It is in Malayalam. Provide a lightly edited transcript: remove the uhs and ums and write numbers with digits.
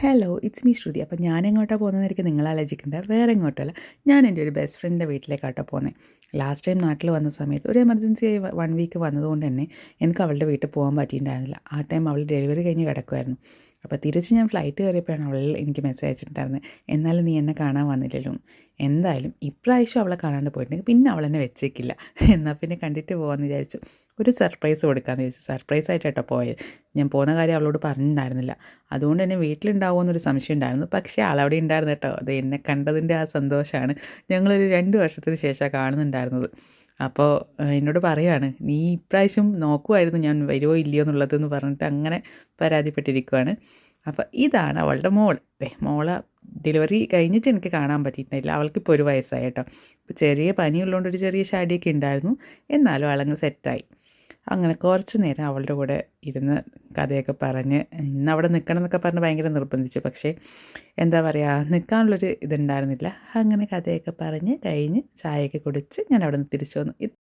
ഹലോ ഇറ്റ്സ് മീ ശ്രുതി. അപ്പോൾ ഞാൻ എങ്ങോട്ടാണ് പോകുന്നതെന്നായിരിക്കും നിങ്ങൾ ആലോചിക്കേണ്ട. വേറെ എങ്ങോട്ടല്ല, ഞാൻ എൻ്റെ ഒരു ബെസ്റ്റ് ഫ്രണ്ടിൻ്റെ വീട്ടിലേക്കാട്ടോ പോകുന്നത്. ലാസ്റ്റ് ടൈം നാട്ടിൽ വന്ന സമയത്ത് ഒരു എമർജൻസി ആയി 1 വീക്ക് വന്നതുകൊണ്ട് തന്നെ എനിക്ക് അവളുടെ വീട്ടിൽ പോകാൻ പറ്റിയിട്ടുണ്ടായിരുന്നില്ല. ആ ടൈം അവൾ ഡെലിവറി കഴിഞ്ഞ് കിടക്കുമായിരുന്നു. അപ്പോൾ തിരിച്ച് ഞാൻ ഫ്ലൈറ്റ് കയറിയപ്പോഴാണ് അവൾ എനിക്ക് മെസ്സേജ് അയച്ചിട്ടുണ്ടായിരുന്നത്, എന്നാലും നീ എന്നെ കാണാൻ വന്നില്ലല്ലോ. എന്തായാലും ഇപ്രാവശ്യം അവളെ കാണാണ്ട് പോയിട്ടുണ്ടെങ്കിൽ പിന്നെ അവൾ എന്നെ വെച്ചേക്കില്ല. എന്നാൽ പിന്നെ കണ്ടിട്ട് പോകാമെന്ന് വിചാരിച്ചു. ഒരു സർപ്രൈസ് കൊടുക്കാമെന്ന് വിചാരിച്ചു. സർപ്രൈസ് ആയിട്ടാട്ടോ പോയത്. ഞാൻ പോകുന്ന കാര്യം അവളോട് പറഞ്ഞിട്ടുണ്ടായിരുന്നില്ല. അതുകൊണ്ട് തന്നെ വീട്ടിലുണ്ടാവുമോ എന്നൊരു സംശയം ഉണ്ടായിരുന്നു. പക്ഷേ ആളവിടെ ഉണ്ടായിരുന്നു കേട്ടോ. അത് എന്നെ കണ്ടതിൻ്റെ ആ സന്തോഷമാണ്. ഞങ്ങളൊരു 2 വർഷത്തിന് ശേഷമാണ് കാണുന്നുണ്ടായിരുന്നത്. അപ്പോൾ എന്നോട് പറയുകയാണ്, നീ ഇപ്രാവശ്യം നോക്കുമായിരുന്നു ഞാൻ വരുമോ ഇല്ലയോ എന്നുള്ളതെന്ന് പറഞ്ഞിട്ട് അങ്ങനെ പരാതിപ്പെട്ടിരിക്കുകയാണ്. അപ്പോൾ ഇതാണ് അവളുടെ മോൾ. മോളെ ഡെലിവറി കഴിഞ്ഞിട്ട് എനിക്ക് കാണാൻ പറ്റിയിട്ടുണ്ടായില്ല. അവൾക്കിപ്പോൾ 1 വയസ്സായി കേട്ടോ. ഇപ്പോൾ ചെറിയ പനിയുള്ളതുകൊണ്ട് ഒരു ചെറിയ ശാടിയൊക്കെ ഉണ്ടായിരുന്നു. എന്നാലും ആളങ്ങ് സെറ്റായി. അങ്ങനെ കുറച്ച് നേരം അവളുടെ കൂടെ ഇരുന്ന് കഥയൊക്കെ പറഞ്ഞ് ഇന്ന് അവിടെ നിൽക്കണം എന്നൊക്കെ പറഞ്ഞ് ഭയങ്കര നിർബന്ധിച്ചു. പക്ഷേ എന്താ പറയുക, നിൽക്കാനുള്ളൊരു ഇതുണ്ടായിരുന്നില്ല. അങ്ങനെ കഥയൊക്കെ പറഞ്ഞ് കഴിഞ്ഞ് ചായയൊക്കെ കുടിച്ച് ഞാൻ അവിടെ നിന്ന് തിരിച്ചു വന്നു.